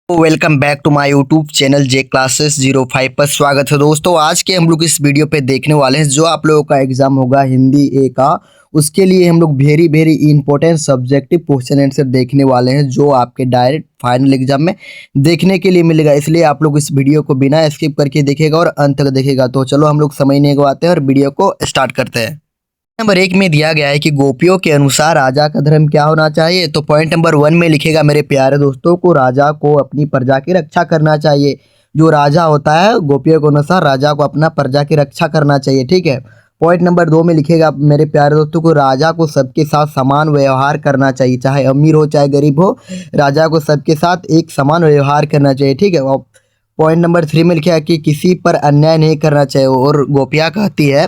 Welcome back to my YouTube channel J classes 05 पर स्वागत है दोस्तों। आज के हम लोग इस वीडियो पे देखने वाले हैं जो आप लोगों का एग्जाम होगा हिंदी ए का, उसके लिए हम लोग very important subjective question answer देखने वाले हैं जो आपके डायरेक्ट फाइनल एग्जाम में देखने के लिए मिलेगा। इसलिए आप लोग इस वीडियो को बिना स्किप करके देखेगा और अंत तक देखेगा। तो चलो हम लोग समय नहीं गवाते हैं और वीडियो को स्टार्ट करते हैं। नंबर 1 में दिया गया है कि गोपियों के अनुसार राजा का धर्म क्या होना चाहिए। तो पॉइंट नंबर 1 में लिखेगा मेरे प्यारे दोस्तों को राजा को अपनी प्रजा की रक्षा करना चाहिए। जो राजा होता है गोपियों के अनुसार राजा को अपना प्रजा की रक्षा करना चाहिए, ठीक है। पॉइंट नंबर 2 में लिखेगा मेरे प्यारे दोस्तों को राजा को सबके साथ समान व्यवहार करना चाहिए, चाहे अमीर हो चाहे गरीब हो, राजा को सबके साथ एक समान व्यवहार करना चाहिए, ठीक है। और पॉइंट नंबर 3 में लिखा है कि किसी पर अन्याय नहीं करना चाहिए और गोपियाँ कहती है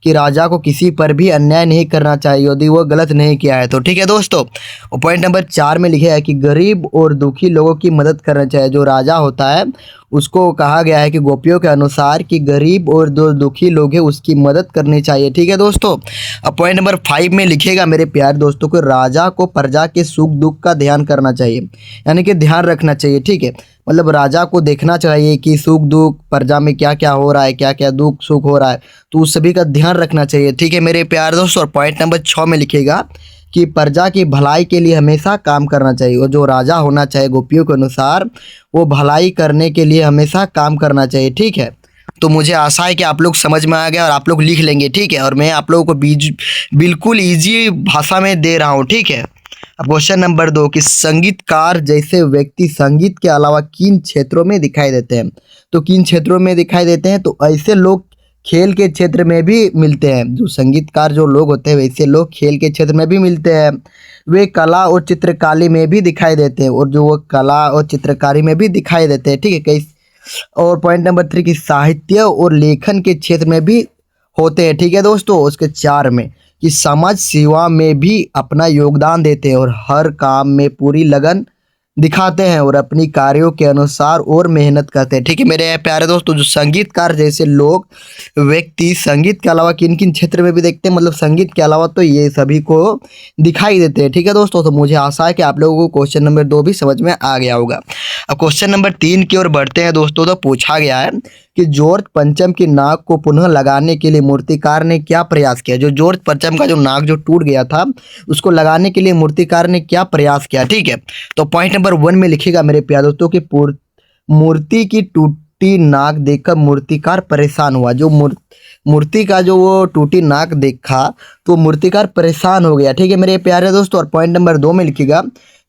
कि राजा को किसी पर भी अन्याय नहीं करना चाहिए यदि वो गलत नहीं किया है तो, ठीक है दोस्तों। और पॉइंट नंबर 4 में लिखा है कि गरीब और दुखी लोगों की मदद करना चाहिए। जो राजा होता है उसको कहा गया है कि गोपियों के अनुसार कि गरीब और जो दुखी लोग हैं उसकी मदद करनी चाहिए, ठीक है दोस्तों। अब पॉइंट नंबर 5 में लिखेगा मेरे प्यारे दोस्तों को राजा को प्रजा के सुख दुख का ध्यान करना चाहिए, यानी कि ध्यान रखना चाहिए, ठीक है। मतलब राजा को देखना चाहिए कि सुख दुख प्रजा में क्या क्या हो रहा है, क्या क्या दुख सुख हो रहा है, तो उस सभी का ध्यान रखना चाहिए, ठीक है मेरे प्यारे दोस्तों। और पॉइंट नंबर 6 में लिखेगा कि प्रजा की भलाई के लिए हमेशा काम करना चाहिए और जो राजा होना चाहिए गोपियों के अनुसार वो भलाई करने के लिए हमेशा काम करना चाहिए, ठीक है। तो मुझे आशा है कि आप लोग समझ में आ गया और आप लोग लिख लेंगे, ठीक है। और मैं आप लोगों को बिल्कुल ईजी भाषा में दे रहा हूँ, ठीक है। अब क्वेश्चन नंबर 2 कि संगीतकार जैसे व्यक्ति संगीत के अलावा किन क्षेत्रों में दिखाई देते हैं। तो किन क्षेत्रों में दिखाई देते हैं, तो ऐसे लोग खेल के क्षेत्र में भी मिलते हैं। जो संगीतकार जो लोग होते हैं वैसे लोग खेल के क्षेत्र में भी मिलते हैं। वे कला और चित्रकारी में भी दिखाई देते हैं और जो वो कला और चित्रकारी में भी दिखाई देते हैं, ठीक है। कई और पॉइंट नंबर 3 की साहित्य और लेखन के क्षेत्र में भी होते हैं, ठीक है दोस्तों। उसके 4 में कि समाज सेवा में भी अपना योगदान देते हैं और हर काम में पूरी लगन दिखाते हैं और अपनी कार्यों के अनुसार और मेहनत करते हैं, ठीक है मेरे प्यारे दोस्तों। जो संगीतकार जैसे लोग व्यक्ति संगीत के अलावा किन किन क्षेत्र में भी देखते हैं, मतलब संगीत के अलावा तो ये सभी को दिखाई देते हैं, ठीक है दोस्तों। तो मुझे आशा है कि आप लोगों को क्वेश्चन नंबर 2 भी समझ में आ गया होगा। अब क्वेश्चन नंबर 3 की ओर बढ़ते हैं दोस्तों। तो पूछा गया है कि जॉर्ज पंचम की नाक को पुनः लगाने के लिए मूर्तिकार ने क्या प्रयास किया। जो जॉर्ज पंचम का जो नाक जो टूट गया था उसको लगाने के लिए मूर्तिकार ने क्या प्रयास किया, ठीक है। तो पॉइंट नंबर 1 में लिखेगा मेरे प्यारे दोस्तों कि मूर्ति की टूटी नाक देखकर मूर्तिकार परेशान हुआ। जो मूर्ति का जो वो टूटी नाक देखा तो मूर्तिकार परेशान हो गया, ठीक है मेरे प्यारे दोस्तों। और पॉइंट नंबर 2 में लिखेगा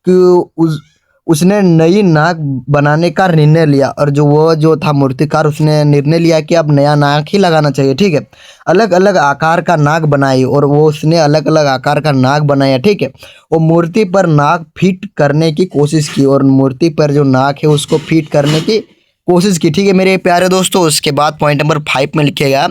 कि उसने नई नाक बनाने का निर्णय लिया और जो था मूर्तिकार उसने निर्णय लिया कि अब नया नाक ही लगाना चाहिए, ठीक है। अलग अलग आकार का नाक बनाई और वो उसने अलग अलग आकार का नाक बनाया, ठीक है। वो मूर्ति पर नाक फिट करने की कोशिश की और मूर्ति पर जो नाक है उसको फिट करने की कोशिश की, ठीक है मेरे प्यारे दोस्तों। उसके बाद पॉइंट नंबर 5 में लिखेगा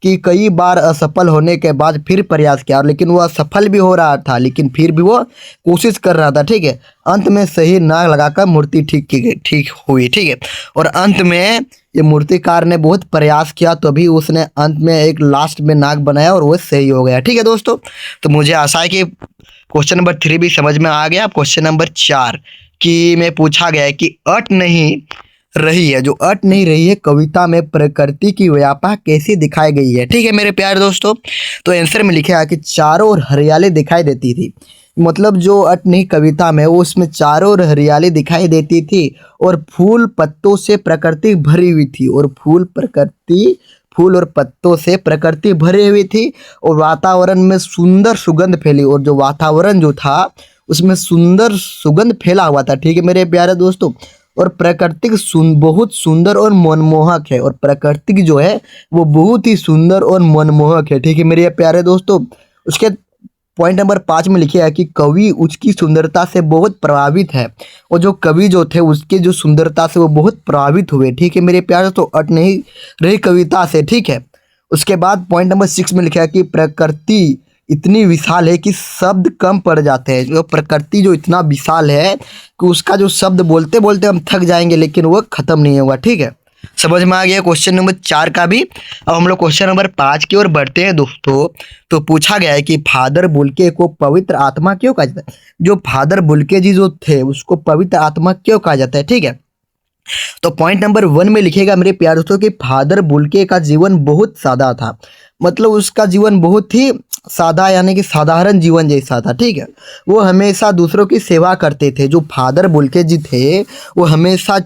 कि कई बार असफल होने के बाद फिर प्रयास किया लेकिन वो असफल भी हो रहा था, लेकिन फिर भी वो कोशिश कर रहा था, ठीक है। अंत में सही नाक लगाकर मूर्ति ठीक हुई, ठीक है। और अंत में ये मूर्तिकार ने बहुत प्रयास किया तो भी उसने अंत में एक लास्ट में नाक बनाया और वो सही हो गया, ठीक है दोस्तों। तो मुझे आशा है कि क्वेश्चन नंबर 3 भी समझ में आ गया। क्वेश्चन नंबर 4 की में पूछा गया है कि अट नहीं रही है, जो अट नहीं रही है कविता में प्रकृति की व्यापक कैसी दिखाई गई है, ठीक है मेरे प्यारे दोस्तों। तो आंसर में लिखा है कि चारों ओर हरियाली दिखाई देती थी। मतलब जो अट नहीं कविता में वो उसमें चारों ओर हरियाली दिखाई देती थी और फूल पत्तों से प्रकृति भरी हुई थी और फूल और पत्तों से प्रकृति भरी हुई थी और वातावरण में सुंदर सुगंध फैली और जो वातावरण जो था उसमें सुंदर सुगंध फैला हुआ था, ठीक है मेरे प्यारे दोस्तों। और प्रकृति बहुत सुंदर और मनमोहक है और प्रकृति जो है वो बहुत ही सुंदर और मनमोहक है, ठीक है मेरे प्यारे दोस्तों। उसके पॉइंट नंबर 5 में लिखे है कि कवि उसकी सुंदरता से बहुत प्रभावित है और जो कवि जो थे उसके जो सुंदरता से वो बहुत प्रभावित हुए, ठीक है मेरे प्यारे दोस्तों। अट नहीं रही कविता से, ठीक है। उसके बाद पॉइंट नंबर 6 में लिखा है कि प्रकृति इतनी विशाल है कि शब्द कम पड़ जाते हैं। जो प्रकृति जो इतना विशाल है कि उसका जो शब्द बोलते बोलते हम थक जाएंगे लेकिन वो खत्म नहीं होगा, ठीक है। समझ में आ गया क्वेश्चन नंबर 4 का भी। अब हम लोग क्वेश्चन नंबर 5 की ओर बढ़ते हैं दोस्तों। तो पूछा गया है कि फादर बुल्के को पवित्र आत्मा क्यों कहा जाता है। जो फादर बुल्के जी जो थे उसको पवित्र आत्मा क्यों कहा जाता है, ठीक है। तो पॉइंट नंबर 1 में लिखेगा मेरे प्यारे दोस्तों कि फादर बुल्के का जीवन बहुत सादा था। मतलब उसका जीवन बहुत ही सादा यानी कि साधारण जीवन जैसा था, ठीक है। वो हमेशा दूसरों की सेवा करते थे। जो फादर बुल्के जी थे वो हमेशा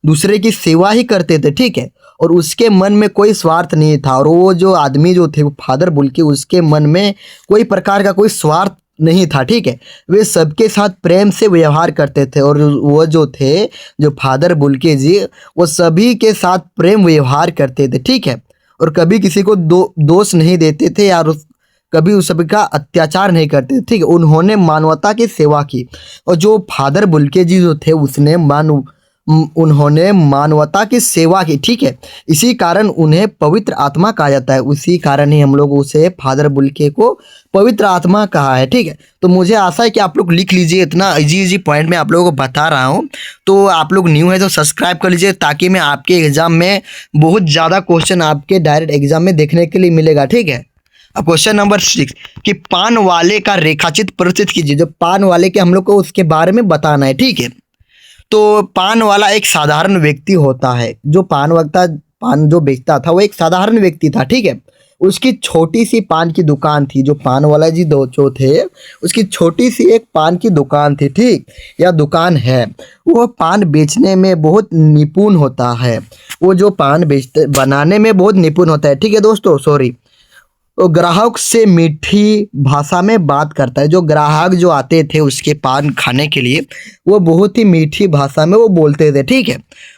दूसरे की सेवा ही करते थे, ठीक है। और उसके मन में कोई स्वार्थ नहीं था। और वो जो आदमी जो थे वो फादर बुल्के, उसके मन में कोई प्रकार का कोई स्वार्थ नहीं था, ठीक है। वे सबके साथ प्रेम से व्यवहार करते थे। और वो जो थे, जो फादर बुल्के जी, वो सभी के साथ प्रेम व्यवहार करते थे, ठीक है। और कभी किसी को दोष नहीं देते थे या कभी उस सभी का अत्याचार नहीं करते थे, ठीक है। उन्होंने मानवता की सेवा की। और जो फादर बुल्के जी जो थे उसने उन्होंने मानवता की सेवा की, ठीक है। इसी कारण उन्हें पवित्र आत्मा कहा जाता है। उसी कारण ही हम लोग उसे फादर बुल्के को पवित्र आत्मा कहा है, ठीक है। तो मुझे आशा है कि आप लोग लिख लीजिए। इतना इजी पॉइंट मैं आप लोगों को बता रहा हूँ। तो आप लोग न्यू है तो सब्सक्राइब कर लीजिए, ताकि मैं आपके एग्जाम में बहुत ज़्यादा क्वेश्चन आपके डायरेक्ट एग्जाम में देखने के लिए मिलेगा, ठीक है। अब क्वेश्चन नंबर 6 कि पान वाले का रेखाचित्र प्रस्तुत कीजिए। जो पान वाले के हम लोग को उसके बारे में बताना है, ठीक है। तो पान वाला एक साधारण व्यक्ति होता है। जो पान जो बेचता था वो एक साधारण व्यक्ति था, ठीक है। उसकी छोटी सी पान की दुकान थी। जो पान वाला जी दो जो थे, उसकी छोटी सी एक पान की दुकान थी, ठीक, या दुकान है। वो पान बेचने में बहुत निपुण होता है। वो जो पान बेचते बनाने में बहुत निपुण होता है, ठीक है दोस्तों, सॉरी। वो ग्राहक से मीठी भाषा में बात करता है। जो ग्राहक जो आते थे उसके पान खाने के लिए, वो बहुत ही मीठी भाषा में वो बोलते थे, ठीक है।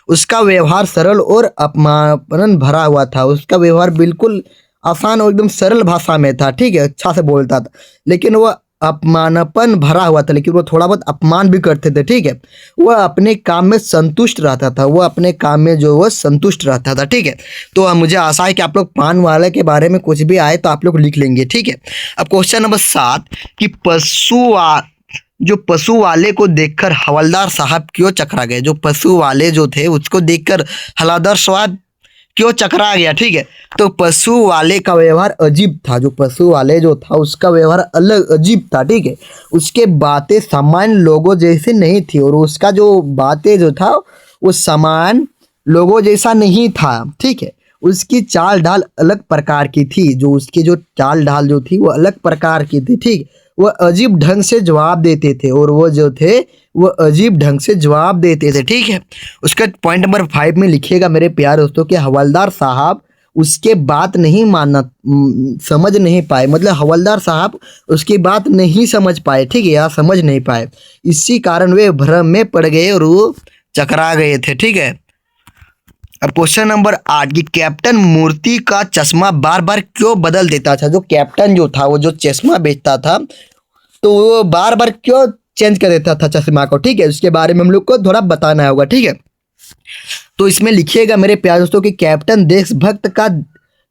उसका व्यवहार सरल और अपमान भरा हुआ था। उसका व्यवहार बिल्कुल आसान और एकदम सरल भाषा में था, ठीक है। अच्छा से बोलता था, लेकिन वह अपमानपन भरा हुआ था। लेकिन वो थोड़ा बहुत अपमान भी करते थे, ठीक है। वह अपने काम में संतुष्ट रहता था। वो अपने काम में जो वो संतुष्ट रहता था, ठीक है। तो मुझे आशा है कि आप लोग पान वाले के बारे में कुछ भी आए तो आप लोग लिख लेंगे, ठीक है। अब क्वेश्चन नंबर 7 कि जो पशु वाले को देखकर हवलदार साहब क्यों चकरा गए। जो पशु वाले जो थे उसको देखकर हवलदार साहब क्यों चकरा गया, ठीक है। तो पशु वाले का व्यवहार अजीब था। जो पशु वाले जो था उसका व्यवहार अलग अजीब था, ठीक है। उसके बातें सामान्य लोगों जैसे नहीं थी। और उसका जो बातें जो था वो सामान्य लोगों जैसा नहीं था, ठीक है। उसकी चाल ढाल अलग प्रकार की थी। जो उसकी जो चाल ढाल जो थी वो अलग प्रकार की थी, ठीक। वो अजीब ढंग से जवाब देते थे। और वो जो थे वो अजीब ढंग से जवाब देते थे, ठीक है। उसका पॉइंट नंबर 5 में लिखिएगा मेरे प्यारे दोस्तों कि हवलदार साहब उसके बात नहीं मानना समझ नहीं पाए। मतलब हवलदार साहब उसकी बात नहीं समझ पाए, ठीक है, या समझ नहीं पाए। इसी कारण वे भ्रम में पड़ गए और वो चकरा गए थे, ठीक है। अब क्वेश्चन नंबर 8 कि कैप्टन मूर्ति का चश्मा बार बार क्यों बदल देता था। जो कैप्टन जो था वो जो चश्मा बेचता था तो वो बार बार क्यों चेंज कर देता था चश्मा को, ठीक है। उसके बारे में हम लोग को थोड़ा बताना होगा, ठीक है। तो इसमें लिखिएगा मेरे प्यारे दोस्तों कि कैप्टन देशभक्त का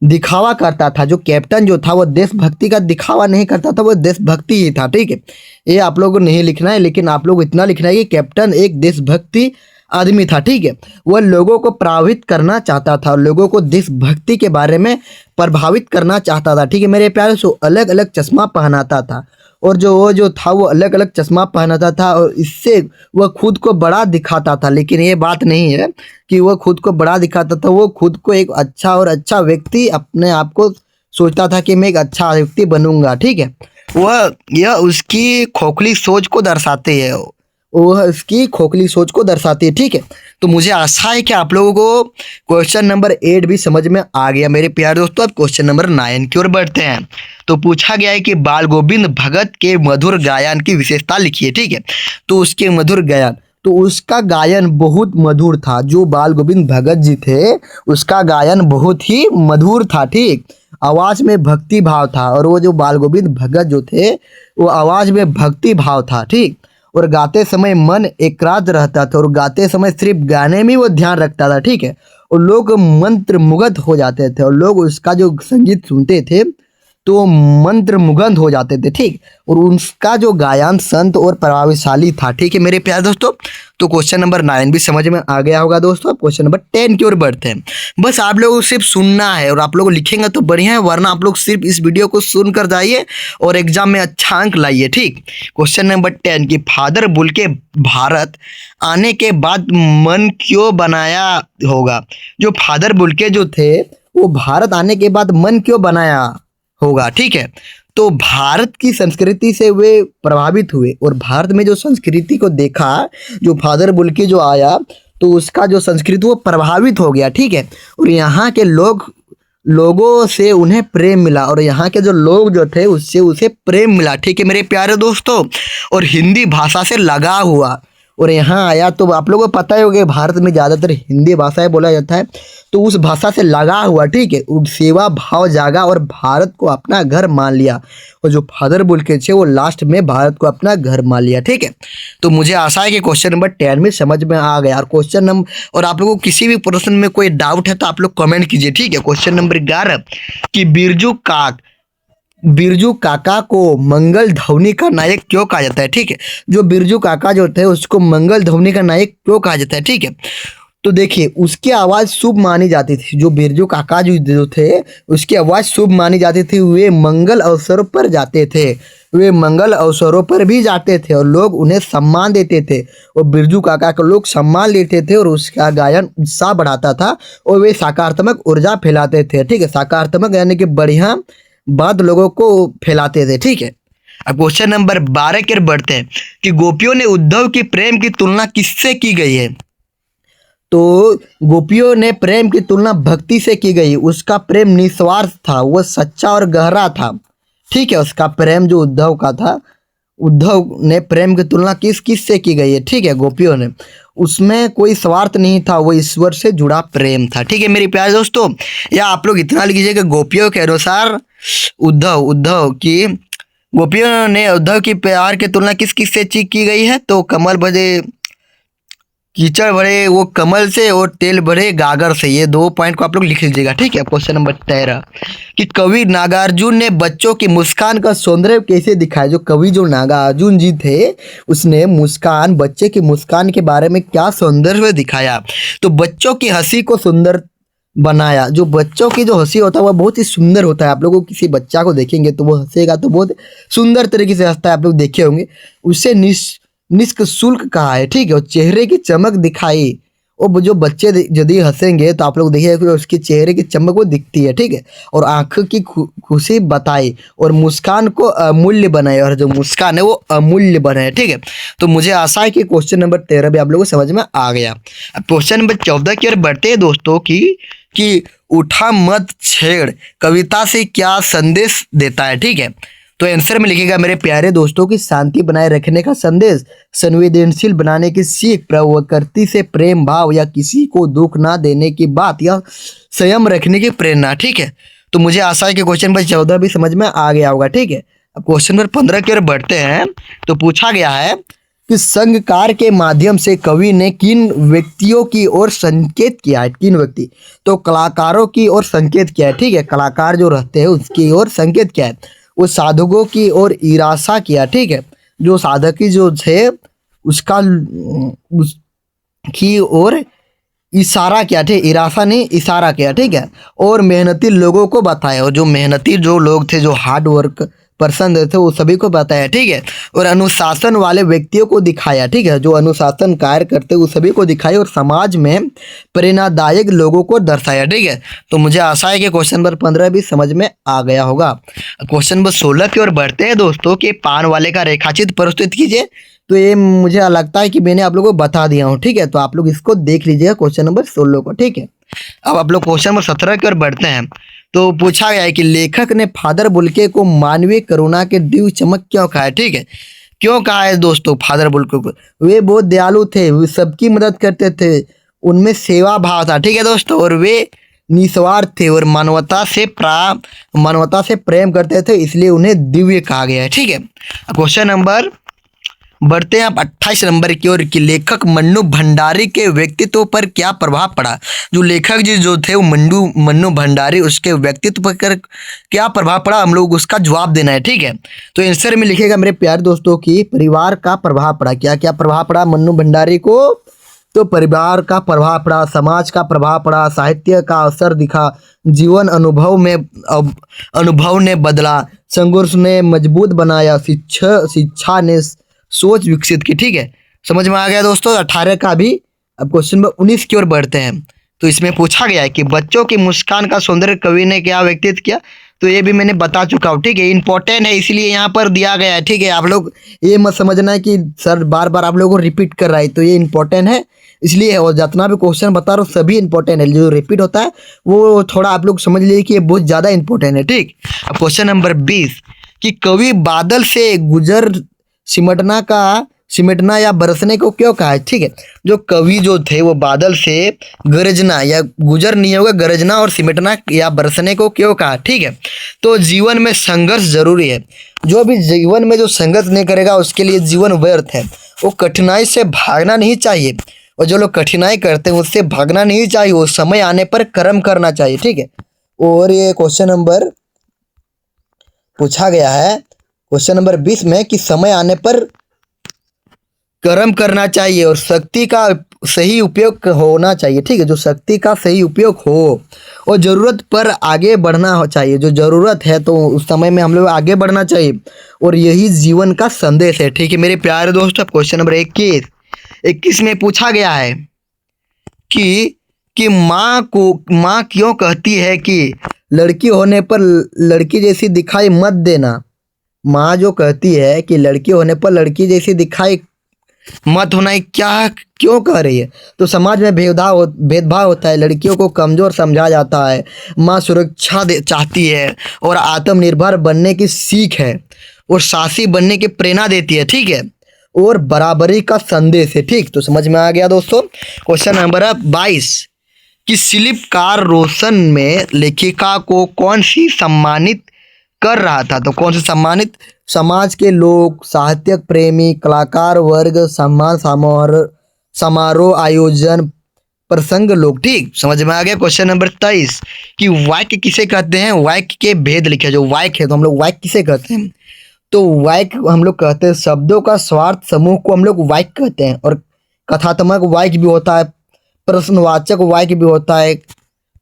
दिखावा करता था। जो कैप्टन जो था वो देशभक्ति का दिखावा नहीं करता था, वो देशभक्ति ही था, ठीक है। ये आप लोगों को नहीं लिखना है, लेकिन आप लोग इतना लिखना है कि कैप्टन एक देशभक्ति आदमी था, ठीक है। वह लोगों को प्रभावित करना चाहता था। लोगों को देशभक्ति के बारे में प्रभावित करना चाहता था, ठीक है मेरे प्यारे। सो अलग अलग चश्मा पहनाता था। और वो जो था वो अलग अलग चश्मा पहनाता था। और इससे वह खुद को बड़ा दिखाता था। लेकिन ये बात नहीं है कि वह खुद को बड़ा दिखाता था। वो खुद को एक अच्छा व्यक्ति अपने आप को सोचता था कि मैं एक अच्छा व्यक्ति बनूंगा, ठीक है। यह उसकी खोखली सोच को दर्शाते हैं। वह इसकी खोखली सोच को दर्शाती है, ठीक है। तो मुझे आशा है कि आप लोगों को क्वेश्चन नंबर 8 भी समझ में आ गया मेरे प्यारे दोस्तों। अब क्वेश्चन नंबर 9 की ओर बढ़ते हैं। तो पूछा गया है कि बाल गोविंद भगत के मधुर गायन की विशेषता लिखिए, ठीक है। तो उसके मधुर गायन, तो उसका गायन बहुत मधुर था। जो बाल गोविंद भगत जी थे उसका गायन बहुत ही मधुर था, ठीक। आवाज में भक्ति भाव था। और वो जो बाल गोविंद भगत जो थे वो आवाज में भक्ति भाव था, ठीक। और गाते समय मन एकाग्र रहता था। और गाते समय सिर्फ गाने में वो ध्यान रखता था, ठीक है। और लोग मंत्र मुग्ध हो जाते थे। और लोग उसका जो संगीत सुनते थे तो मंत्रमुग्ध हो जाते थे, ठीक। और उसका जो गायन संत और प्रभावशाली था, ठीक है मेरे प्यारे दोस्तों। तो क्वेश्चन नंबर 9 भी समझ में आ गया होगा दोस्तों। क्वेश्चन नंबर 10 की ओर बढ़ते हैं। बस आप लोगों को सिर्फ सुनना है और आप लोग लिखेंगे तो बढ़िया है, वरना आप लोग सिर्फ इस वीडियो को सुन कर जाइए और एग्जाम में अच्छा अंक लाइए, ठीक। क्वेश्चन नंबर 10 की फादर बुल्के भारत आने के बाद मन क्यों बनाया होगा। जो फादर बुल्के जो थे वो भारत आने के बाद मन क्यों बनाया होगा, ठीक है। तो भारत की संस्कृति से वे प्रभावित हुए और भारत में जो संस्कृति को देखा, जो फादर बुल्के जो आया तो उसका जो संस्कृति वो प्रभावित हो गया, ठीक है। और यहाँ के लोगों से उन्हें प्रेम मिला और यहाँ के जो लोग जो थे उससे उसे प्रेम मिला, ठीक है मेरे प्यारे दोस्तों। और हिंदी भाषा से लगा हुआ और यहाँ आया। तो आप लोगों को पता ही होगा भारत में ज़्यादातर हिंदी भाषाएं बोला जाता है, तो उस भाषा से लगा हुआ, ठीक है। सेवा भाव जागा और भारत को अपना घर मान लिया। और जो फादर बुल्के थे वो लास्ट में भारत को अपना घर मान लिया, ठीक है। तो मुझे आशा है कि क्वेश्चन नंबर 10 में समझ में आ गया। और क्वेश्चन नंबर, और आप लोगों को किसी भी प्रश्न में कोई डाउट है तो आप लोग कमेंट कीजिए, ठीक है। क्वेश्चन नंबर 11 कि बिरजू काका को मंगल ध्वनि का नायक क्यों कहा जाता है, ठीक है। जो बिरजू काका जो थे उसको मंगल ध्वनि का नायक क्यों कहा जाता है, ठीक है। तो देखिए उसकी आवाज़ शुभ मानी जाती थी। जो बिरजू काका जो थे उसकी आवाज़ शुभ मानी जाती थी। वे मंगल अवसरों पर जाते थे, वे मंगल अवसरों पर भी जाते थे और लोग उन्हें सम्मान देते थे। और बिरजू काका को लोग सम्मान लेते थे और उसका गायन उत्साह बढ़ाता था और वे सकारात्मक ऊर्जा फैलाते थे, ठीक है। सकारात्मक यानी कि बढ़िया बात लोगों को फैलाते थे, ठीक है। अब क्वेश्चन नंबर 12 की ओर बढ़ते हैं कि गोपियों ने उद्धव की प्रेम की तुलना किससे की गई है। तो गोपियों ने प्रेम की तुलना भक्ति से की गई। उसका प्रेम निस्वार्थ था, वह सच्चा और गहरा था, ठीक है। उसका प्रेम जो उद्धव का था, उद्धव ने प्रेम की तुलना किस से की गई है, ठीक है, गोपियों ने। उसमें कोई स्वार्थ नहीं था, वो ईश्वर से जुड़ा प्रेम था, ठीक है मेरे प्यारे दोस्तों। या आप लोग इतना लिखिए कि गोपियों के अनुसार उद्धव की गोपियों ने उद्धव की प्यार की तुलना किस से की गई है। तो कमल भरे कीचड़ भरे वो कमल से और तेल भरे गागर से, ये 2 पॉइंट को आप लोग लिख लीजिएगा, ठीक है। क्वेश्चन नंबर 13 कि कवि नागार्जुन ने बच्चों की मुस्कान का सौंदर्य कैसे दिखाया। जो कवि जो नागार्जुन जी थे उसने मुस्कान, बच्चे की मुस्कान के बारे में क्या सौंदर्य दिखाया। तो बच्चों की हंसी को सुंदर बनाया। जो बच्चों की जो हंसी होता है वह बहुत ही सुंदर होता है। आप लोगों किसी बच्चा को देखेंगे तो वो हंसेगा तो बहुत सुंदर तरीके से हंसता है, आप लोग देखे होंगे। उससे निष्कशुल्क कहा है, ठीक है। और चेहरे की चमक दिखाई। और जो बच्चे यदि हंसेंगे तो आप लोग देखिए उसके चेहरे की चमक वो दिखती है, ठीक है। और आंख की खुशी बताई और मुस्कान को अमूल्य बनाए। और जो मुस्कान है वो अमूल्य बनाए, ठीक है। तो मुझे आशा है कि क्वेश्चन नंबर 13 भी आप लोगों को समझ में आ गया। अब क्वेश्चन नंबर 14 की ओर बढ़ते हैं दोस्तों कि उठा मत छेड़ कविता से क्या संदेश देता है, ठीक है। तो आंसर में लिखेगा मेरे प्यारे दोस्तों की शांति बनाए रखने का संदेश, संवेदनशील बनाने की सीख, प्रकृति से प्रेम भाव या किसी को दुख ना देने की बात या संयम रखने की प्रेरणा, ठीक है। तो मुझे आशा है कि क्वेश्चन नंबर 14 भी समझ में आ गया होगा, ठीक है। अब क्वेश्चन नंबर 15 की ओर बढ़ते हैं। तो पूछा गया है कि संगकार के माध्यम से कवि ने किन व्यक्तियों की ओर संकेत किया है। किन व्यक्ति, तो कलाकारों की ओर संकेत किया है, ठीक है। कलाकार जो रहते हैं उसकी ओर संकेत किया है। वो साधकों की ओर इरासा किया, ठीक है। जो साधक जो थे उसका की ओर इशारा किया, ठीक, इरासा नहीं इशारा किया, ठीक है। और मेहनती लोगों को बताया। और जो मेहनती जो लोग थे, जो हार्ड वर्क पर्सन थे, वो सभी को बताया, ठीक है। और अनुशासन वाले व्यक्तियों को दिखाया, ठीक है। जो अनुशासन कार्य करते वो सभी को दिखाया और समाज में प्रेरणादायक लोगों को दर्शाया, ठीक है। तो मुझे आशा है कि क्वेश्चन नंबर 15 भी समझ में आ गया होगा। क्वेश्चन नंबर 16 की ओर बढ़ते हैं दोस्तों कि पान वाले का रेखाचित्र प्रस्तुत कीजिए। तो ये मुझे लगता है कि मैंने आप लोगों को बता दिया हूँ, ठीक है। तो आप लोग इसको देख लीजिएगा क्वेश्चन नंबर 16 को, ठीक है। अब आप लोग क्वेश्चन नंबर 17 की ओर बढ़ते हैं। तो पूछा गया है कि लेखक ने फादर बुल्के को मानवीय करुणा के दिव्य चमक क्यों कहा है, ठीक है। क्यों कहा है दोस्तों फादर बुल्के को। वे बहुत दयालु थे, वे सबकी मदद करते थे, उनमें सेवा भाव था, ठीक है दोस्तों। और वे निस्वार्थ थे और मानवता से प्रेम करते थे, इसलिए उन्हें दिव्य कहा गया है, ठीक है। क्वेश्चन नंबर बढ़ते हैं आप 28 नंबर की ओर कि लेखक मन्नू भंडारी के व्यक्तित्व पर क्या प्रभाव पड़ा। जो लेखक जी जो थे वो मन्नू भंडारी, उसके व्यक्तित्व पर क्या प्रभाव पड़ा, हम लोग उसका जवाब देना है। ठीक है, तो आंसर में लिखेगा मेरे प्यारे दोस्तों की परिवार का प्रभाव पड़ा। क्या क्या प्रभाव पड़ा मन्नू भंडारी को, तो परिवार का प्रभाव पड़ा, समाज का प्रभाव पड़ा, साहित्य का असर दिखा, जीवन अनुभव ने बदला, संघर्ष ने मजबूत बनाया, शिक्षा ने सोच विकसित की। ठीक है, समझ में आ गया दोस्तों। 18 का भी अब क्वेश्चन नंबर 19 की ओर बढ़ते हैं। तो इसमें पूछा गया है कि बच्चों की मुस्कान का सौंदर्य कवि ने क्या व्यक्तित्व किया। तो ये भी मैंने बता चुका हूँ। ठीक है, इंपॉर्टेंट है इसलिए यहाँ पर दिया गया है। ठीक है, आप लोग ये मत समझना है कि सर बार बार आप लोगों को रिपीट कर रहा है, तो ये इंपॉर्टेंट है इसलिए। और जितना भी क्वेश्चन बता रहा हूँ सभी इंपॉर्टेंट है, जो रिपीट होता है वो थोड़ा आप लोग समझ लीजिए कि ये बहुत ज़्यादा इंपॉर्टेंट है। ठीक, अब क्वेश्चन नंबर 20 कि कवि बादल से गुजर सिमटना या बरसने को क्यों कहा है। ठीक है, जो कवि जो थे वो बादल से गरजना या गुजर नहीं होगा, गरजना और सिमटना या बरसने को क्यों कहा। ठीक है, तो जीवन में संघर्ष जरूरी है। जो भी जीवन में जो संघर्ष नहीं करेगा उसके लिए जीवन व्यर्थ है। वो कठिनाई से भागना नहीं चाहिए, और जो लोग कठिनाई करते हैं उससे भागना नहीं चाहिए, वो समय आने पर कर्म करना चाहिए। ठीक है, और ये क्वेश्चन नंबर पूछा गया है क्वेश्चन नंबर 20 में कि समय आने पर कर्म करना चाहिए और शक्ति का सही उपयोग होना चाहिए। ठीक है, जो शक्ति का सही उपयोग हो और ज़रूरत पर आगे बढ़ना हो चाहिए। जो ज़रूरत है तो उस समय में हम लोग आगे बढ़ना चाहिए, और यही जीवन का संदेश है। ठीक है मेरे प्यारे दोस्तों, क्वेश्चन नंबर 21 में पूछा गया है कि माँ क्यों कहती है कि लड़की होने पर लड़की जैसी दिखाई मत देना। माँ जो कहती है कि लड़की होने पर लड़की जैसी दिखाई मत होना है, क्या क्यों कह रही है। तो समाज में भेदभाव होता है, लड़कियों को कमज़ोर समझा जाता है। माँ सुरक्षा चाहती है और आत्मनिर्भर बनने की सीख है, और साहसी बनने की प्रेरणा देती है। ठीक है, और बराबरी का संदेश है। ठीक, तो समझ में आ गया दोस्तों। क्वेश्चन नंबर 22 कि शिल्पकार रोशन में लेखिका को कौन सी सम्मानित कर रहा था। तो कौन से सम्मानित, समाज के लोग, साहित्यक प्रेमी, कलाकार वर्ग, सम्मान समारोह आयोजन प्रसंग लोग। ठीक, समझ में आ गया। क्वेश्चन नंबर 23 कि वाक्य किसे कहते हैं, वाक्य के भेद लिखे। जो वाक्य है तो हम लोग वाक्य किसे कहते हैं, तो वाक्य हम लोग कहते हैं शब्दों का स्वार्थ समूह को हम लोग वाक्य कहते हैं। और कथात्मक वाक्य भी होता है, प्रश्नवाचक वाक्य भी होता है,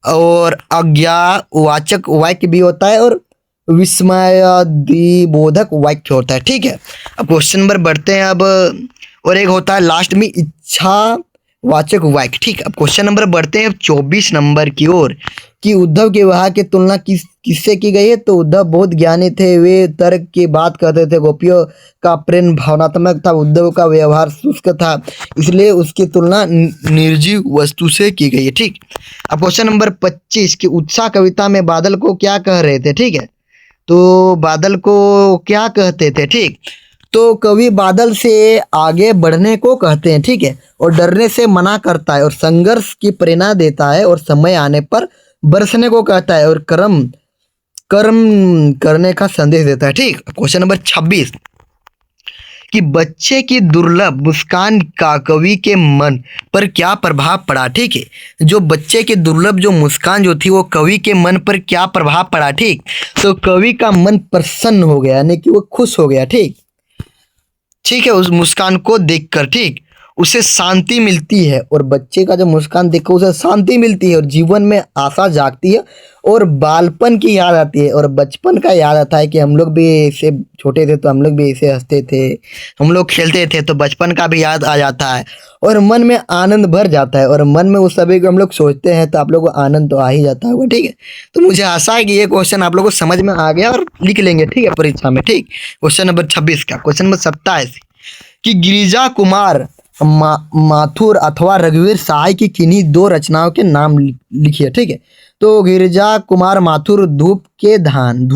और आज्ञावाचक वाक्य भी होता है, और विस्मयादिबोधक वाक्य होता है। ठीक है, अब क्वेश्चन नंबर बढ़ते हैं अब, और एक होता है लास्ट में इच्छावाचक वाक्य। ठीक, अब क्वेश्चन नंबर बढ़ते हैं अब 24 नंबर की ओर कि उद्धव के विवाह की तुलना किससे की गई है। तो उद्धव बहुत ज्ञानी थे, वे तर्क की बात करते थे, गोपियों का प्रेम भावनात्मक था, उद्धव का व्यवहार शुष्क था, इसलिए उसकी तुलना निर्जीव वस्तु से की गई है। ठीक, अब क्वेश्चन नंबर 25 की उत्साह कविता में बादल को क्या कह रहे थे। ठीक है, तो बादल को क्या कहते थे। ठीक, तो कवि बादल से आगे बढ़ने को कहते हैं। ठीक है, और डरने से मना करता है, और संघर्ष की प्रेरणा देता है, और समय आने पर बरसने को कहता है, और कर्म करने का संदेश देता है। ठीक, क्वेश्चन नंबर 26 कि बच्चे की दुर्लभ मुस्कान का कवि के मन पर क्या प्रभाव पड़ा। ठीक है, जो बच्चे की दुर्लभ जो मुस्कान जो थी वो कवि के मन पर क्या प्रभाव पड़ा। ठीक, तो कवि का मन प्रसन्न हो गया, यानी कि वो खुश हो गया। ठीक है, उस मुस्कान को देखकर। ठीक, उसे शांति मिलती है, और बच्चे का जो मुस्कान देखकर उसे शांति मिलती है, और जीवन में आशा जागती है, और बालपन की याद आती है, और बचपन का याद आता है कि हम लोग भी ऐसे छोटे थे तो हम लोग भी ऐसे हंसते थे, हम लोग खेलते थे, तो बचपन का भी याद आ जाता है, और मन में आनंद भर जाता है, और मन में उस सभी को हम लोग सोचते हैं तो आप लोगों को आनंद तो आ ही जाता होगा। ठीक है, तो मुझे आशा है कि ये क्वेश्चन आप लोगों को समझ में आ गया और लिख लेंगे। ठीक है, परीक्षा में। ठीक, क्वेश्चन नंबर 26 का क्वेश्चन नंबर 27 कि गिरिजा कुमार माथुर अथवा रघुवीर सहाय की किन्हीं दो रचनाओं के नाम लिखिए। ठीक है, तो गिरिजा कुमार माथुर धूप के धान,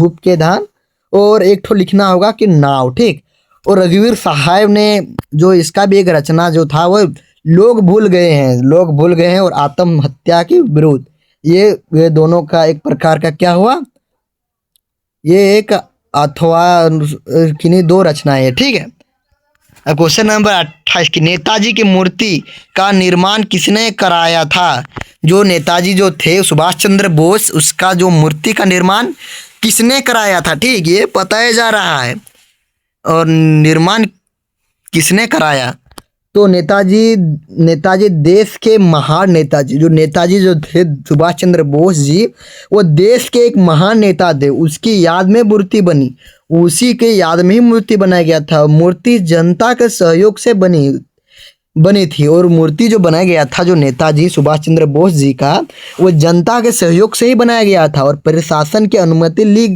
और एक ठो लिखना होगा कि नाव। ठीक, और रघुवीर सहाय ने जो इसका भी एक रचना जो था वो लोग भूल गए हैं और आत्महत्या के विरुद्ध। ये दोनों का एक प्रकार का क्या हुआ, ये एक अथवा किन्हीं दो रचनाएं है। ठीक है, अब क्वेश्चन नंबर 28 की नेताजी की मूर्ति का निर्माण किसने कराया था? जो नेताजी जो थे सुभाष चंद्र बोस, उसका जो मूर्ति का निर्माण किसने कराया था? ठीक, ये बताया जा रहा है। और निर्माण किसने कराया? तो नेताजी नेताजी देश के महान नेताजी, जो नेताजी जो थे सुभाष चंद्र बोस जी, वो देश के एक महान नेता थे। उसकी याद में मूर्ति बनी, उसी के याद में ही मूर्ति बनाया गया था। मूर्ति जनता के सहयोग से बनी थी। और मूर्ति जो बनाया गया था जो नेताजी सुभाष चंद्र बोस जी का, वो जनता के सहयोग से ही बनाया गया था और प्रशासन की अनुमति ली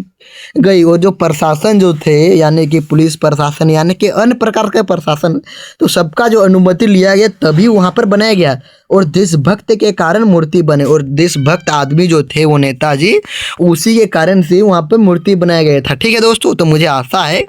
गई। और जो प्रशासन जो थे, यानी कि पुलिस प्रशासन, यानी कि अन्य प्रकार के प्रशासन, तो सबका जो अनुमति लिया गया तभी वहाँ पर बनाया गया। और देशभक्त के कारण मूर्ति बने, और देशभक्त आदमी जो थे वो नेताजी, उसी के कारण से वहाँ पर मूर्ति बनाया गया था। ठीक है दोस्तों, तो मुझे आशा है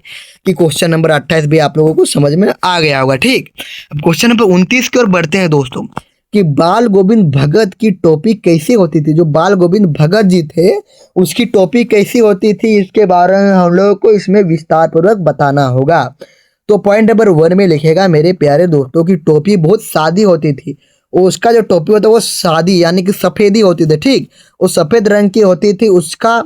कि क्वेश्चन नंबर 28 भी आप लोगों को समझ में आ गया होगा। ठीक, अब क्वेश्चन नंबर 29 की ओर बढ़ते हैं दोस्तों, कि बाल गोविंद भगत की टोपी कैसी होती थी? जो बाल गोविंद भगत जी थे, उसकी टोपी कैसी होती थी, इसके बारे में हम लोगों को इसमें विस्तार पूर्वक बताना होगा। तो पॉइंट नंबर 1 में लिखेगा, मेरे प्यारे दोस्तों की टोपी बहुत सादी होती थी। उसका जो टोपी होता है वो सादी यानी कि सफ़ेदी होती थी। ठीक, वो सफ़ेद रंग की होती थी। उसका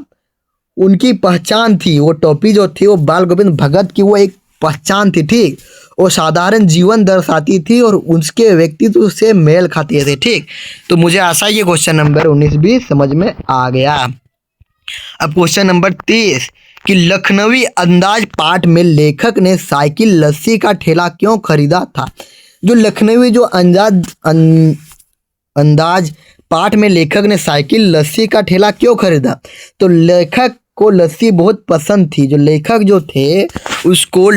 उनकी पहचान थी, वो टोपी जो थी वो बाल गोविंद भगत की वो एक पहचान थी। ठीक, वो साधारण जीवन दर्शाती थी और उसके व्यक्तित्व से मेल खाती थी। ठीक, तो मुझे आशा है ये क्वेश्चन नंबर 19 भी समझ में आ गया। अब क्वेश्चन नंबर 30 कि लखनवी अंदाज पाठ में लेखक ने साइकिल लस्सी का ठेला क्यों खरीदा था? जो लखनवी जो अंदाज पाठ में लेखक ने साइकिल लस्सी का ठेला क्यों खरीदा? तो लेखक को लस्सी बहुत पसंद थी। जो लेखक जो थे उसको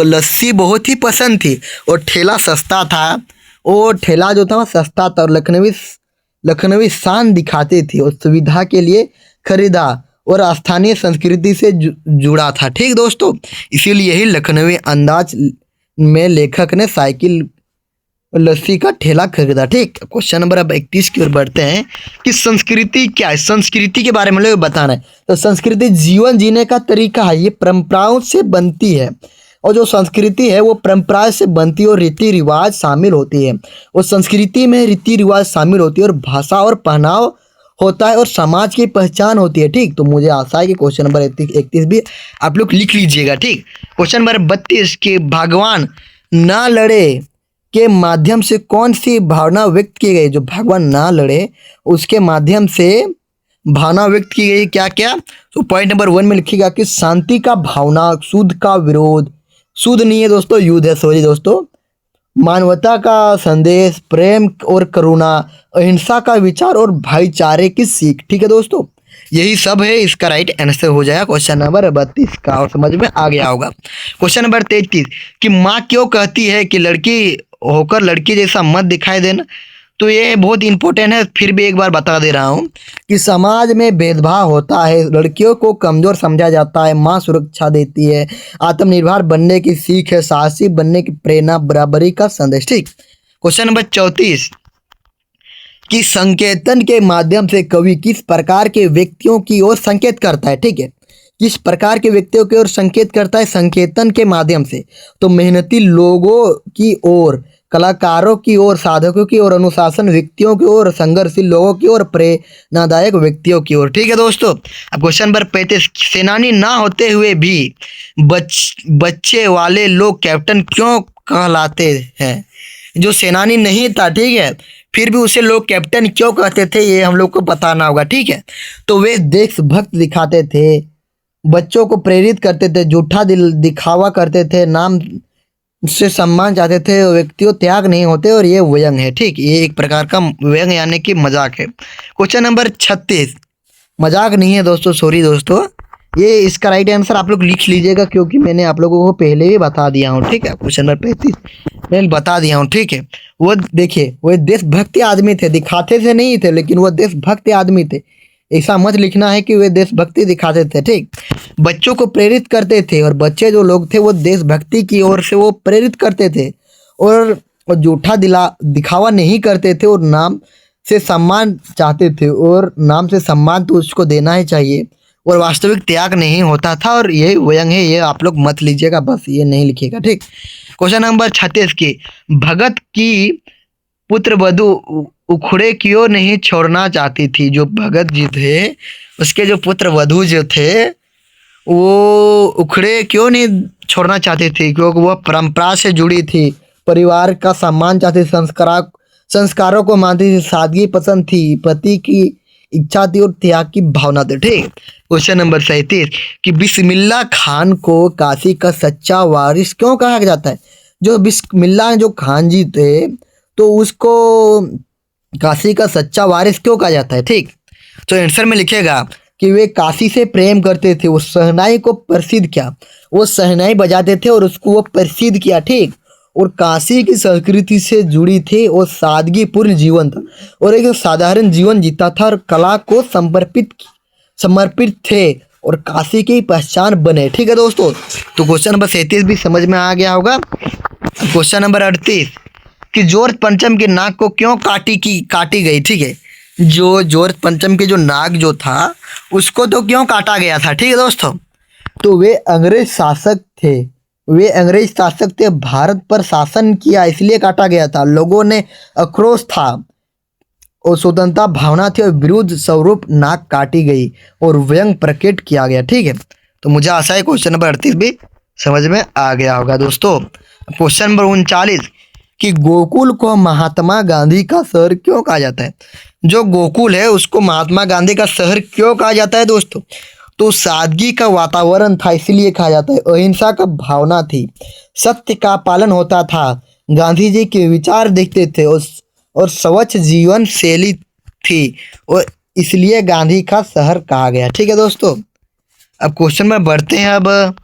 लस्सी बहुत ही पसंद थी और ठेला सस्ता था। और ठेला जो था वो सस्ता था और लखनवी शान दिखाते थे और सुविधा के लिए खरीदा और स्थानीय संस्कृति से जुड़ा था। ठीक दोस्तों, इसीलिए ही लखनवी अंदाज में लेखक ने साइकिल लस्सी का ठेला खरीदा। ठीक, क्वेश्चन नंबर अब 31 की ओर बढ़ते हैं कि संस्कृति क्या है? संस्कृति के बारे में लोग बताना है। तो संस्कृति जीवन जीने का तरीका है, ये परंपराओं से बनती है। और जो संस्कृति है वो परंपरा से बनती है और रीति रिवाज शामिल होती है। और संस्कृति में रीति रिवाज शामिल होती है और भाषा और पहनाव होता है और समाज की पहचान होती है। ठीक, तो मुझे आशा है कि क्वेश्चन नंबर 31 भी आप लोग लिख लीजिएगा। ठीक, क्वेश्चन नंबर 32 के भगवान ना लड़े के माध्यम से कौन सी भावना व्यक्त की गई? जो भगवान ना लड़े उसके माध्यम से भावना व्यक्त की गई क्या क्या? तो पॉइंट नंबर 1 में लिखिएगा कि शांति का भावना, शुद्ध का विरोध, शुद्ध नहीं है दोस्तों, युद्ध है, सॉरी दोस्तों, मानवता का संदेश, प्रेम और करुणा, अहिंसा का विचार और भाईचारे की सीख। ठीक है दोस्तों, यही सब है। इसका राइट आंसर हो जाएगा क्वेश्चन नंबर 32 का, और समझ में आ गया होगा। क्वेश्चन नंबर 33 कि माँ क्यों कहती है कि लड़की होकर लड़की जैसा मत दिखाई देना? तो ये बहुत इंपॉर्टेंट है, फिर भी एक बार बता दे रहा हूँ कि समाज में भेदभाव होता है, लड़कियों को कमजोर समझा जाता है, माँ सुरक्षा देती है, आत्मनिर्भर बनने की सीख है, साहसी बनने की प्रेरणा, बराबरी का संदेश। ठीक, क्वेश्चन नंबर 34 कि संकेतन के माध्यम से कवि किस प्रकार के व्यक्तियों की ओर संकेत करता है? ठीक है, किस प्रकार के व्यक्तियों की ओर संकेत करता है संकेतन के माध्यम से? तो मेहनती लोगों की ओर, कलाकारों की ओर, साधकों की ओर, अनुशासन व्यक्तियों की ओर, संघर्षशील लोगों की ओर, प्रेरणादायक व्यक्तियों की ओर। ठीक है दोस्तों, अब क्वेश्चन नंबर 35 सेनानी ना होते हुए भी बच्चे वाले लोग कैप्टन क्यों कहलाते हैं? जो सेनानी नहीं था, ठीक है, फिर भी उसे लोग कैप्टन क्यों कहते थे, ये हम लोग को बताना होगा। ठीक है, तो वे देशभक्त दिखाते थे, बच्चों को प्रेरित करते थे, झूठा दिखावा करते थे, नाम से सम्मान चाहते थे, व्यक्तियों त्याग नहीं होते, और ये व्यंग है। ठीक, ये एक प्रकार का व्यंग यानी कि मजाक है। क्वेश्चन नंबर 36 मजाक नहीं है दोस्तों, सॉरी दोस्तों, ये इसका राइट आंसर आप लोग लिख लीजिएगा क्योंकि मैंने आप लोगों को पहले ही बता दिया हूँ। ठीक है, क्वेश्चन नंबर 35 मैंने बता दिया हूँ। ठीक है, वो देखिए वो देशभक्ति आदमी थे, दिखाते से नहीं थे, लेकिन वो देशभक्ति आदमी थे। ऐसा मत लिखना है कि वे देशभक्ति दिखाते थे। ठीक, बच्चों को प्रेरित करते थे और बच्चे जो लोग थे वो देशभक्ति की ओर से वो प्रेरित करते थे और झूठा दिखावा नहीं करते थे और नाम से सम्मान चाहते थे, और नाम से सम्मान तो उसको देना ही चाहिए। और वास्तविक त्याग नहीं होता था, और यही व्यंग है, ये आप लोग मत लीजिएगा, बस ये नहीं लिखिएगा, ठीक। क्वेश्चन नंबर 36 की, भगत की पुत्र वधु उखड़े क्यों नहीं छोड़ना चाहती थी। जो भगत जी थे उसके जो पुत्र वधु जो थे वो उखड़े क्यों नहीं छोड़ना चाहती थी, क्योंकि वह परंपरा से जुड़ी थी, परिवार का सम्मान चाहती थी, संस्कारों को मानती थी, सादगी पसंद थी, पति की इच्छा थी और त्याग की भावना थी, ठीक। क्वेश्चन नंबर 37 कि बिस्मिल्लाह खान को काशी का सच्चा वारिस क्यों कहा जाता है। जो बिस्मिल्लाह जो खान जी थे तो उसको काशी का सच्चा वारिस क्यों कहा जाता है, ठीक। तो आंसर में लिखेगा कि वे काशी से प्रेम करते थे, वो शहनाई को प्रसिद्ध किया, वो शहनाई बजाते थे और उसको वो प्रसिद्ध किया, ठीक। और काशी की संस्कृति से जुड़ी थी और सादगीपूर्ण जीवन था, और एक साधारण जीवन जीता था और कला को समर्पित थे और काशी की पहचान बने, ठीक है दोस्तों। तो क्वेश्चन नंबर 37 भी समझ में आ गया होगा। क्वेश्चन नंबर 38 कि जॉर्ज पंचम की नाक को क्यों काटी गई, ठीक है। जो जॉर्ज पंचम के जो नाक जो था उसको तो क्यों काटा गया था, ठीक है दोस्तों। तो वे अंग्रेज शासक थे, भारत पर शासन किया इसलिए काटा गया था। लोगों ने आक्रोश था और स्वतंत्रता भावना थी और विरुद्ध स्वरूप नाक काटी गई और व्यंग प्रकट किया गया, ठीक है। तो मुझे आशा है क्वेश्चन नंबर 38 भी समझ में आ गया होगा दोस्तों। क्वेश्चन नंबर 39 कि गोकुल को महात्मा गांधी का शहर क्यों कहा जाता है। जो गोकुल है उसको महात्मा गांधी का शहर क्यों कहा जाता है दोस्तों। तो सादगी का वातावरण था इसलिए कहा जाता है, अहिंसा का भावना थी, सत्य का पालन होता था, गांधी जी के विचार देखते थे और स्वच्छ जीवन शैली थी और इसलिए गांधी का शहर कहा गया, ठीक है दोस्तों। अब क्वेश्चन में बढ़ते हैं, अब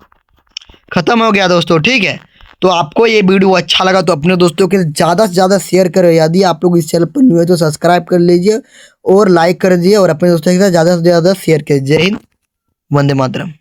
खत्म हो गया दोस्तों, ठीक है। तो आपको ये वीडियो अच्छा लगा तो अपने दोस्तों के ज़्यादा से ज़्यादा शेयर करें। यदि आप लोग इस चैनल पर न्यू है तो सब्सक्राइब कर लीजिए और लाइक कर दीजिए और अपने दोस्तों के साथ ज़्यादा से ज़्यादा शेयर करिए। जय हिंद, वंदे मातरम।